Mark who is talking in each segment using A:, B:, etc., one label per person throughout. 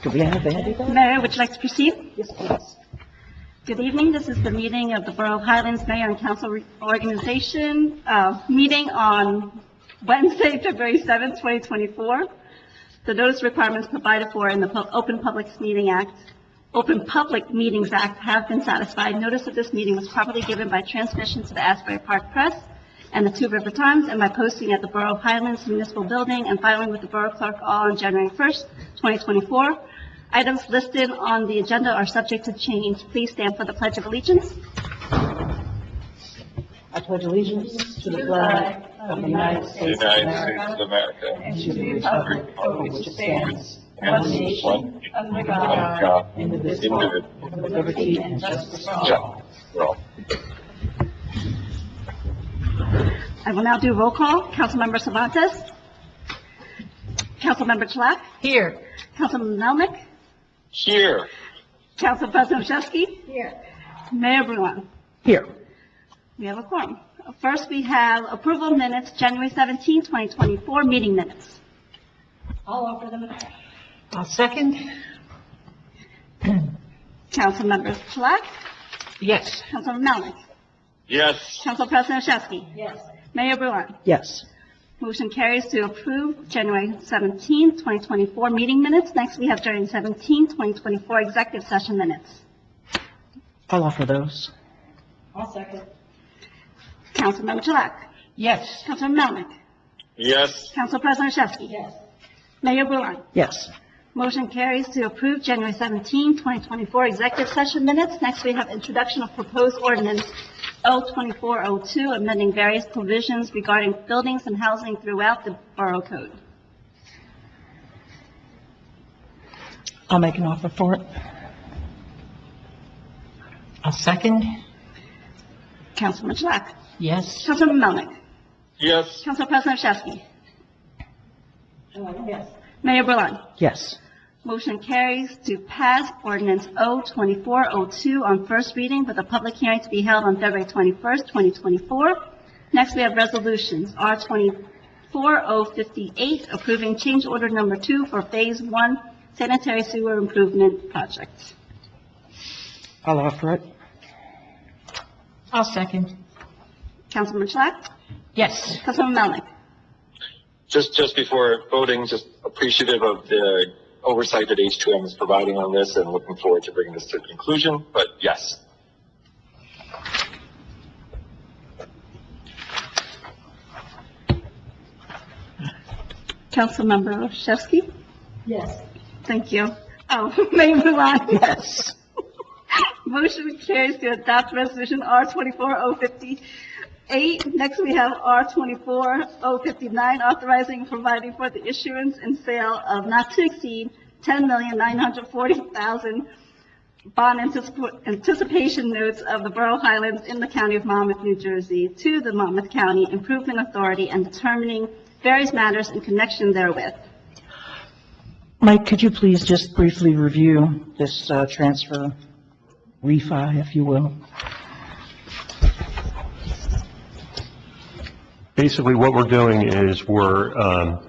A: Do we have Andy back?
B: Mayor, would you like to proceed?
A: Yes, please.
B: Good evening. This is the meeting of the Borough of Highlands Mayor and Council Organization, meeting on Wednesday, February 7th, 2024. The notice requirements provided for in the Open Public Meetings Act have been satisfied. Notice of this meeting was properly given by transmission to the Asbury Park Press and the Two River Times, and by posting at the Borough of Highlands Municipal Building and filing with the Borough Clerk all on January 1st, 2024. Items listed on the agenda are subject to change. Please stand for the Pledge of Allegiance.
A: I pledge allegiance to the flag of the United States of America and to the republic for which it stands, one nation, under God, indivisible, with liberty and justice for all.
B: I will now do roll call. Councilmember Cervantes. Councilmember Chalak.
A: Here.
B: Councilman Melnick.
C: Here.
B: Council President Olszewski.
A: Here.
B: Mayor Bruin.
A: Here.
B: We have a quorum. First, we have approval of minutes, January 17, 2024, meeting minutes. I'll offer them.
A: I'll second.
B: Councilmember Chalak.
A: Yes.
B: Councilman Melnick.
C: Yes.
B: Council President Olszewski.
A: Yes.
B: Mayor Bruin.
A: Yes.
B: Motion carries to approve January 17, 2024 meeting minutes. Next, we have January 17, 2024 executive session minutes.
A: I'll offer those.
B: I'll second. Councilmember Chalak.
A: Yes.
B: Councilman Melnick.
C: Yes.
B: Council President Olszewski.
A: Yes.
B: Mayor Bruin.
A: Yes.
B: Motion carries to approve January 17, 2024 executive session minutes. Next, we have introduction of proposed ordinance O2402, amending various provisions regarding buildings and housing throughout the Borough Code.
A: I'll make an offer for it. I'll second.
B: Councilman Chalak.
A: Yes.
B: Councilman Melnick.
C: Yes.
B: Council President Olszewski.
A: Yes.
B: Mayor Bruin.
A: Yes.
B: Motion carries to pass ordinance O2402 on first reading, with a public hearing to be held on February 21st, 2024. Next, we have resolutions. R24058, approving change order number 2 for Phase 1 sanitary sewer improvement project.
A: I'll offer it. I'll second.
B: Councilman Chalak.
A: Yes.
B: Councilman Melnick.
C: Just before voting, just appreciative of the oversight that H2M is providing on this and looking forward to bringing this to conclusion, but yes.
B: Councilmember Olszewski.
A: Yes.
B: Thank you. Oh, Mayor Bruin.
A: Yes.
B: Motion carries to adopt resolution R24058. Next, we have R24059, authorizing and providing for the issuance and sale of not to exceed $10,940,000 bond anticipation notes of the Borough Highlands in the County of Monmouth, New Jersey, to the Monmouth County Improvement Authority, and determining various matters in connection therewith.
A: Mike, could you please just briefly review this transfer, refi, if you will?
D: Basically, what we're doing is we're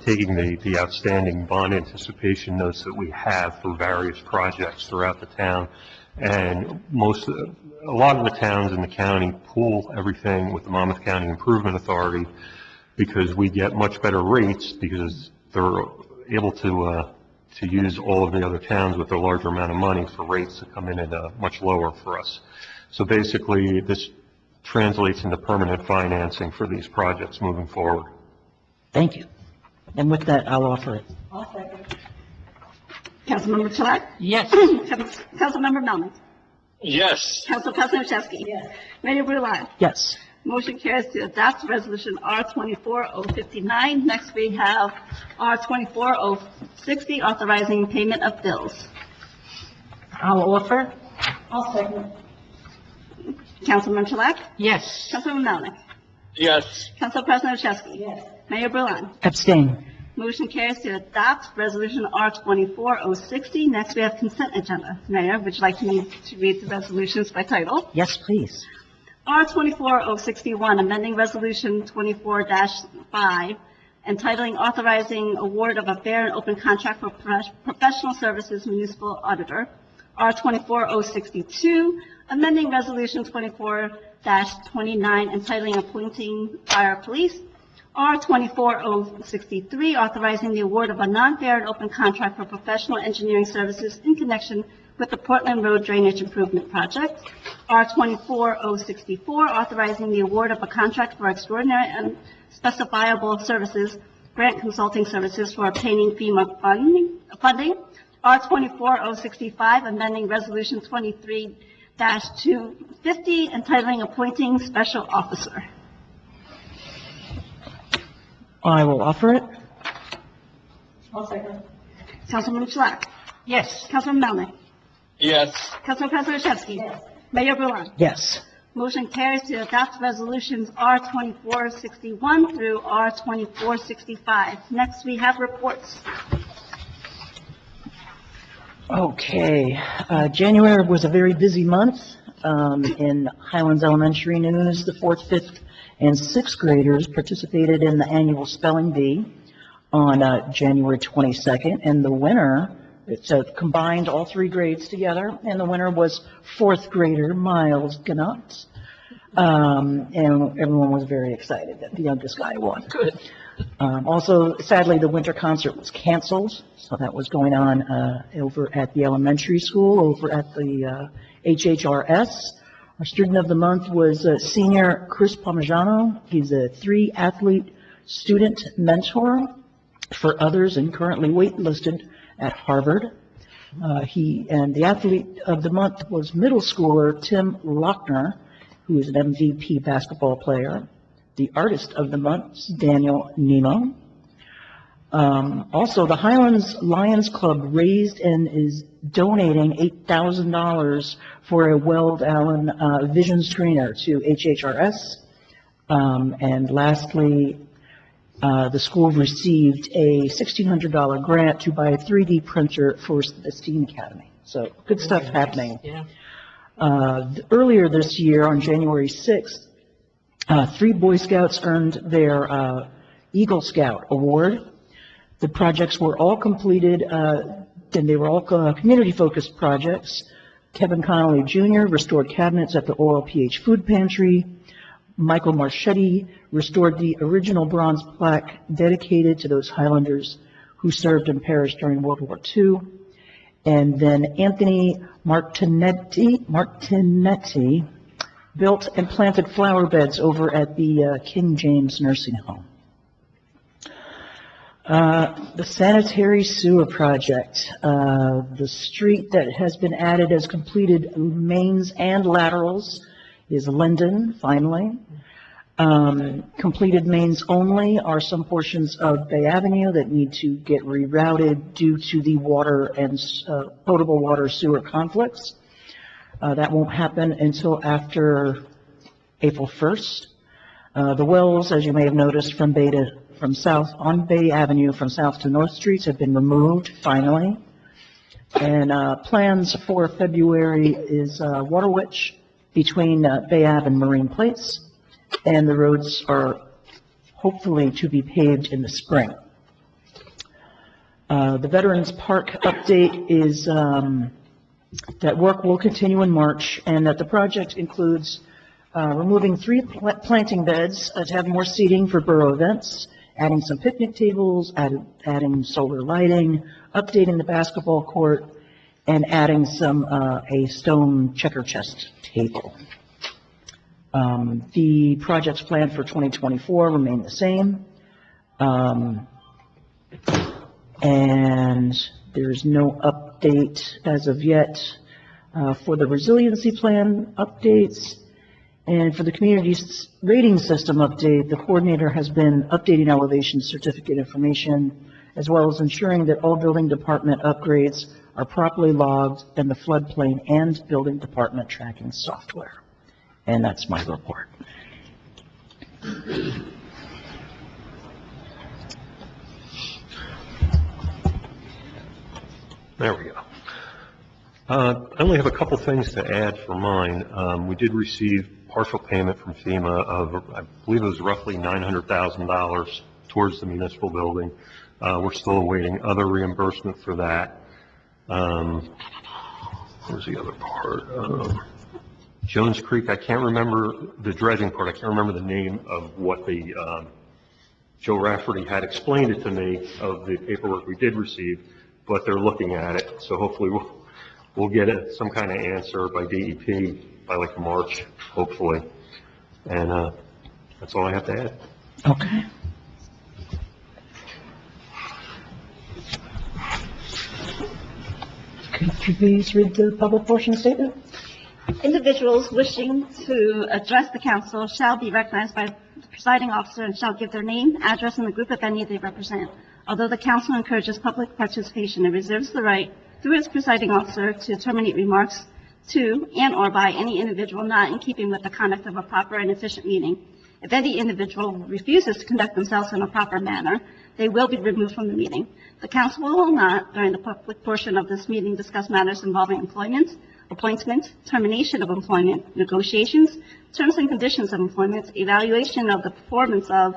D: taking the outstanding bond anticipation notes that we have for various projects throughout the town, and a lot of the towns in the county pool everything with the Monmouth County Improvement Authority, because we get much better rates because they're able to use all of the other towns with a larger amount of money for rates that come in at much lower for us. So basically, this translates into permanent financing for these projects moving forward.
A: Thank you. And with that, I'll offer it.
B: I'll second. Councilmember Chalak.
A: Yes.
B: Councilmember Melnick.
C: Yes.
B: Council President Olszewski. Yes. Mayor Bruin.
A: Yes.
B: Motion carries to adopt resolution R24059. Next, we have R24060, authorizing payment of bills.
A: I'll offer.
B: I'll second. Councilman Chalak.
A: Yes.
B: Councilman Melnick.
C: Yes.
B: Council President Olszewski. Yes. Mayor Bruin.
A: Abstain.
B: Motion carries to adopt resolution R24060. Next, we have consent agenda. Mayor, would you like me to read the resolutions by title?
A: Yes, please.
B: R24061, amending resolution 24-5 entitling authorizing award of a fair and open contract for professional services municipal auditor. R-24-062, amending Resolution 24-29, entitling appointing fire police. R-24-063, authorizing the award of a non-fair and open contract for professional engineering services in connection with the Portland Road Drainage Improvement Project. R-24-064, authorizing the award of a contract for extraordinary and specifiable services, grant consulting services for obtaining FEMA funding. R-24-065, amending Resolution 23-250, entitling appointing special officer.
E: I will offer it.
F: I'll second.
B: Councilwoman Schleck.
E: Yes.
B: Councilman Melnick.
C: Yes.
B: Council President Yashewski.
F: Yes.
B: Mayor Gulon.
E: Yes.
B: Motion carries to adopt resolutions R-2461 through R-2465. Next, we have reports.
E: Okay. January was a very busy month in Highlands Elementary News. The 4th, 5th, and 6th graders participated in the annual spelling bee on January 22nd, and the winner, it's combined all 3 grades together, and the winner was 4th grader Miles Gannott. And everyone was very excited that the youngest guy won. Good. Also, sadly, the winter concert was canceled, so that was going on over at the elementary school, over at the HHRS. Our student of the month was senior Chris Parmigiano. He's a 3-athlete student mentor for others and currently waitlisted at Harvard. And the athlete of the month was middle schooler Tim Lochner, who is an MVP basketball player. The artist of the month is Daniel Nemo. Also, the Highlands Lions Club raised and is donating $8,000 for a Weld Allen vision screener to HHRS. And lastly, the school received a $1,600 grant to buy a 3D printer for the STEAM Academy. So good stuff happening.
F: Yeah.
E: Earlier this year, on January 6th, 3 Boy Scouts earned their Eagle Scout Award. The projects were all completed, and they were all community-focused projects. Kevin Connolly Jr. restored cabinets at the OLPH Food Pantry. Michael Marchetti restored the original bronze plaque dedicated to those Highlanders who served in Paris during World War II. And then Anthony Martinetti built and planted flower beds over at the King James Nursing Home. The sanitary sewer project, the street that has been added as completed mains and laterals is Linden, finally. Completed mains only are some portions of Bay Avenue that need to get rerouted due to the water and potable water sewer conflicts. That won't happen until after April 1st. The wells, as you may have noticed, from south on Bay Avenue, from south to North Streets have been removed finally. And plans for February is Water Witch between Bay Ave and Marine Place. And the roads are hopefully to be paved in the spring. The Veterans Park update is that work will continue in March, and that the project includes removing 3 planting beds to have more seating for borough events, adding some picnic tables, adding solar lighting, updating the basketball court, and adding a stone checker chest table. The projects planned for 2024 remain the same. And there's no update as of yet for the resiliency plan updates. And for the community rating system update, the coordinator has been updating elevation certificate information, as well as ensuring that all building department upgrades are properly logged in the floodplain and building department tracking software. And that's my report.
D: There we go. I only have a couple things to add for mine. We did receive partial payment from FEMA of, I believe it was roughly $900,000 towards the municipal building. We're still awaiting other reimbursement for that. Where's the other part? Jones Creek, I can't remember the dredging part. I can't remember the name of what the, Joe Rafferty had explained it to me of the paperwork we did receive, but they're looking at it. So hopefully we'll get some kind of answer by DEP by like March, hopefully. And that's all I have to add.
E: Okay. Could you please read the public portion statement?
B: Individuals wishing to address the council shall be recognized by the presiding officer and shall give their name, address, and the group, if any, they represent. Although the council encourages public participation, it reserves the right, through its presiding officer, to terminate remarks to and/or by any individual not in keeping with the conduct of a proper and efficient meeting. If any individual refuses to conduct themselves in a proper manner, they will be removed from the meeting. The council will not, during the public portion of this meeting, discuss matters involving employment, appointment, termination of employment, negotiations, terms and conditions of employment, evaluation of the performance of,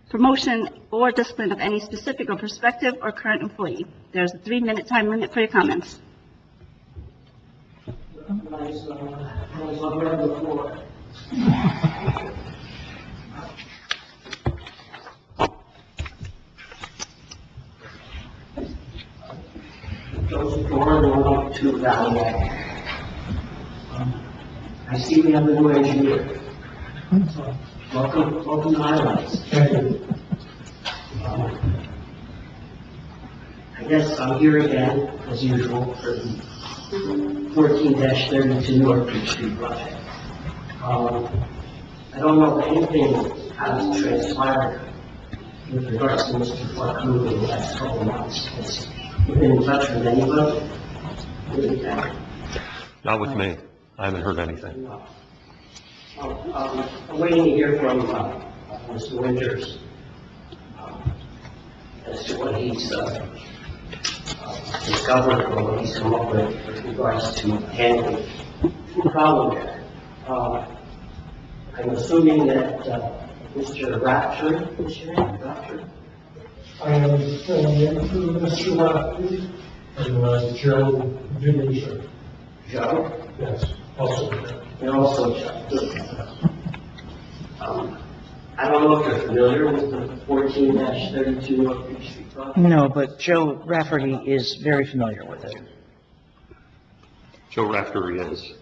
B: promotion, or discipline of any specific or prospective or current employee. There's a 3-minute time limit for your comments.
G: Joseph Doran, 102 Valley Ave. I see we have a new engineer. So, welcome to Highlights. I guess I'm here again, as usual, for the 14-32 North Beach Street project. I don't know anything has transpired with regards to Mr. Flaku in the last couple of months. Has he been in touch with anybody?
D: Not with me. I haven't heard anything.
G: No. I'm waiting to hear from Mr. Winters as to what he's discovered or what he's come up with regards to handling the problem there. I'm assuming that Mr. Raftery, what's your name, Raftery?
H: I am filling in for Mr. Rafferty and Joe Diminisher.
G: Joe?
H: Yes, also there.
G: And also Joe. I don't know if you're familiar with the 14-32 North Beach Street project.
E: No, but Joe Rafferty is very familiar with it.
D: Joe Rafferty is.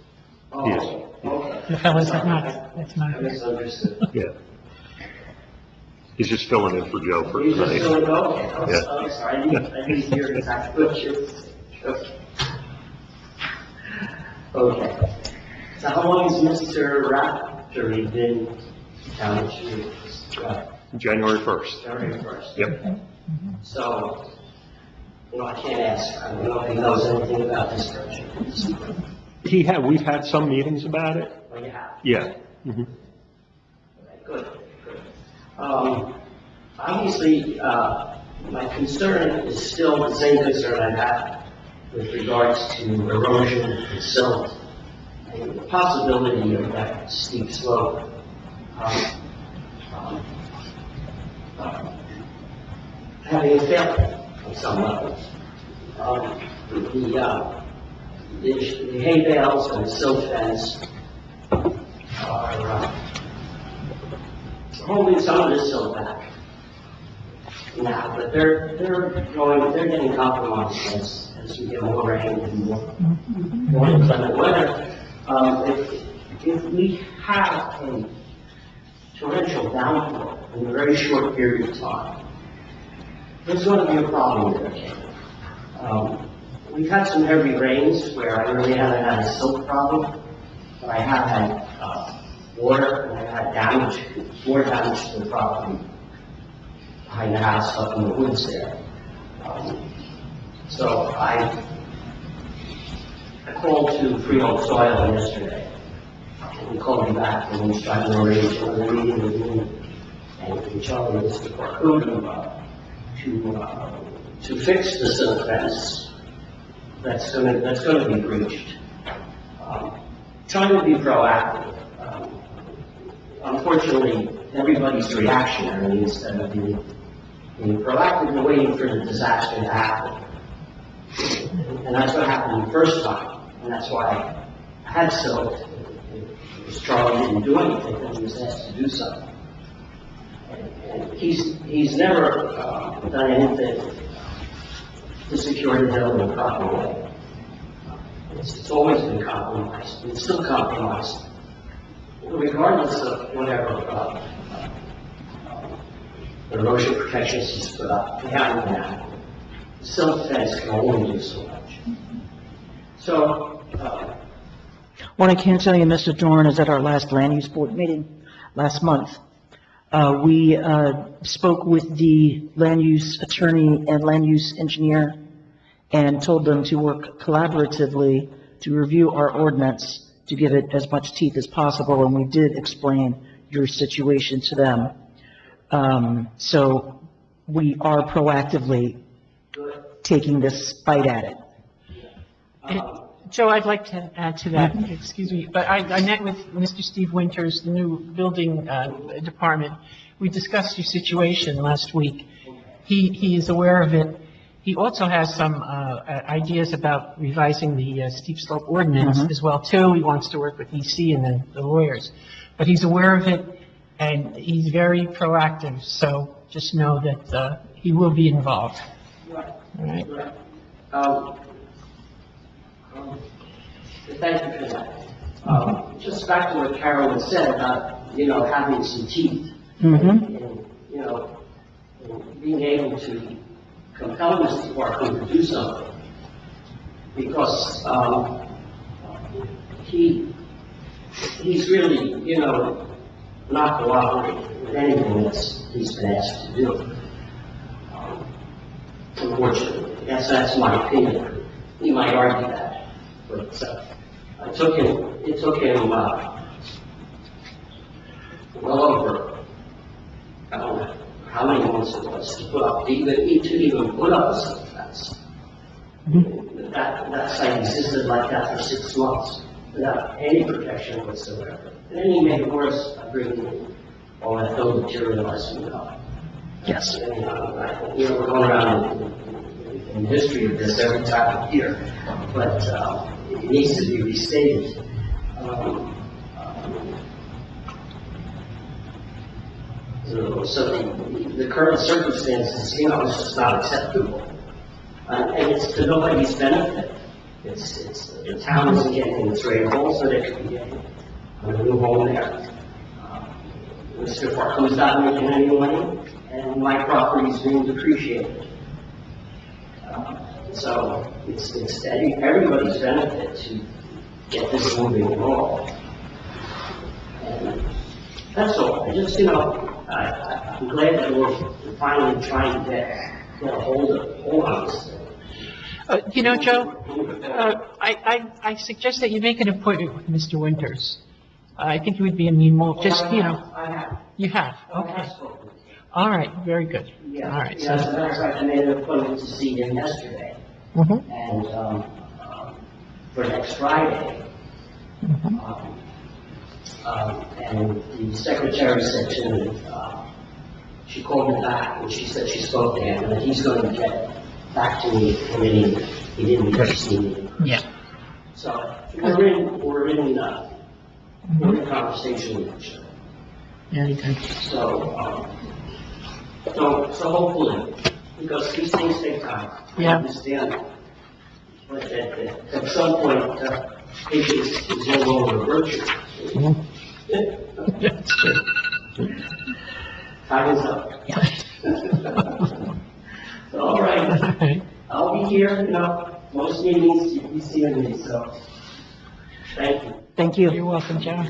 G: Oh,
D: Yes.
G: okay.
F: The fellows that not, that's
G: I
F: not.
G: misunderstood.
D: Yeah. He's just filling in for Joe for
G: You just
D: tonight.
G: don't know? Okay,
D: Yeah.
G: I'm sorry, I didn't hear exactly what you were saying. Okay. So how long has Mr. Raftery been town engineer?
D: January 1st.
G: January 1st.
D: Yep.
G: So, I can't ask, I don't know if he knows anything about this project.
D: We've had some meetings about it.
G: Well, you have.
D: Yeah. Mhm.
G: Okay, good. Obviously, my concern is still the same concern I had with regards to erosion and silt and the possibility of that steep slope. Having a failure on some levels. The hay bales and the silt fence are holding some of the silt back now, but they're getting compromised as we get more rain and more inclement weather. If we have a torrential downpour in a very short period of time, there's going to be a problem there. We've had some heavy rains where I really haven't had a silt problem, but I have had water and I've had damage, more damage to the property behind the house up in the woods there. So I called to Freehold Soil yesterday. He called me back and he's trying to arrange another meeting with me and Charlie and Mr. Parkuda to fix the silt fence that's going to be breached. Trying to be proactive. Unfortunately, everybody's reactionary instead of being being proactive and waiting for the disaster to happen. And that's what happened the first time, and that's why I had silt. Charlie didn't do anything, and he was asked to do something. And he's never done anything to secure the hill in a proper way. It's always been compromised, it's still compromised. Regardless of whatever the erosion protections he's put up, they haven't been adequate. The silt fence can only do so much. So,
E: What I can tell you, Mr. Dorn, is at our last land use board meeting last month, we spoke with the land use attorney and land use engineer and told them to work collaboratively to review our ordinance to give it as much teeth as possible, and we did explain your situation to them. So we are proactively taking this bite at it.
F: Joe, I'd like to add to that, excuse me, but I met with Mr. Steve Winters, the new building department. We discussed your situation last week. He is aware of it. He also has some ideas about revising the steep slope ordinance as well, too. He wants to work with EC and then the lawyers. But he's aware of it, and he's very proactive, so just know that he will be involved.
G: right.
F: All right?
G: Right. Thank you for that. Just back to what Carolyn said about, having some teeth. And, being able to compel Mr. Department to do something. Because, he's really, not cooperating with anything he's been asked to do. Unfortunately, that's my opinion. He might argue that, but it took him well over, I don't know how many months it was to put up, even put up a silt fence. That site existed like that for 6 months without any protection whatsoever. And then he made it worse by bringing in all that fill material as we know.
E: Yes.
G: And, we're going around in the history of this every time we hear, but it needs to be restated. So the current circumstances, it's just not acceptable. And it's to nobody's benefit. The town isn't getting its rate of home, so they could be getting a new home there. Mr. Farkham's not making any money, and my property is being depreciated. So it's everybody's benefit to get this moving along. And that's all. I just, I'm glad that we're finally trying to get a hold on this thing.
F: Joe, I suggest that you make an appointment with Mr. Winters. I think it would be a mean move, just,
G: I have.
F: You have?
G: I
F: Okay.
G: have spoken with him.
F: All right, very good.
G: Yeah.
F: All right,
G: Yeah, as a matter of fact, I made an appointment to see him yesterday.
F: Mhm.
G: And, for next Friday. And the secretary said to me, she called me back and she said she spoke to him and that he's going to get back to me when he didn't get to see me.
F: Yeah.
G: So we're in conversation with each other.
F: Very good.
G: So hopefully, because these things take time.
F: Yeah.
G: I understand. But at some point, patience is no longer a virtue.
F: That's good.
G: Time is up. All right. I'll be here, most meetings, you'll be seeing me, so, thank you.
E: Thank you.
F: You're welcome, Joe.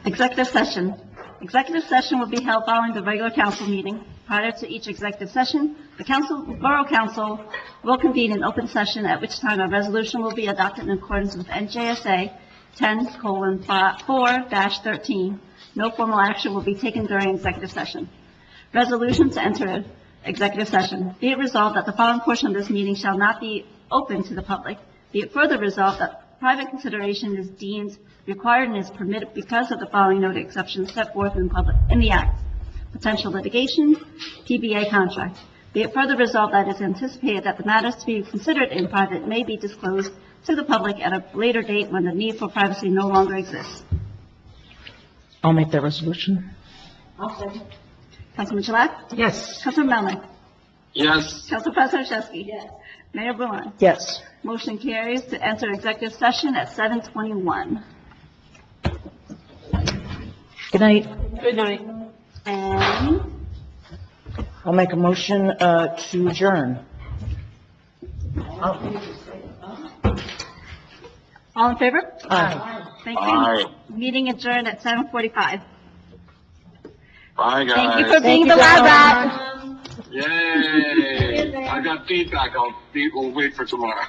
B: Executive session. Executive session will be held following the regular council meeting. Prior to each executive session, the Borough Council will convene an open session, at which time a resolution will be adopted in accordance with NJSA 10:4-13. No formal action will be taken during executive session. Resolution to enter Executive session. Be it resolved that the following portion of this meeting shall not be open to the public. Be it further resolved that private consideration is deemed required and is permitted because of the following noted exceptions set forth in the Act. Potential litigation, PBA contract. Be it further resolved that it is anticipated that the matters to be considered in private may be disclosed to the public at a later date when the need for privacy no longer exists.
E: I'll make that resolution.
B: Councilman Gilat?
F: Yes.
B: Councilman Melnick?
C: Yes.
B: Council President Chesky? Yes. Mayor Bullen?
E: Yes.
B: Motion carries to enter executive session at 7:21.
E: Good night.
F: Good night.
B: And
E: I'll make a motion to adjourn.
B: all in favor?
E: Aye.
B: Thank you.
C: Aye.
B: Meeting adjourned at 7:45.
C: Bye, guys.
B: Thank you for being
E: you,
B: the lab
E: guys.
B: rat.
C: Yay. I got feedback. We'll wait for tomorrow.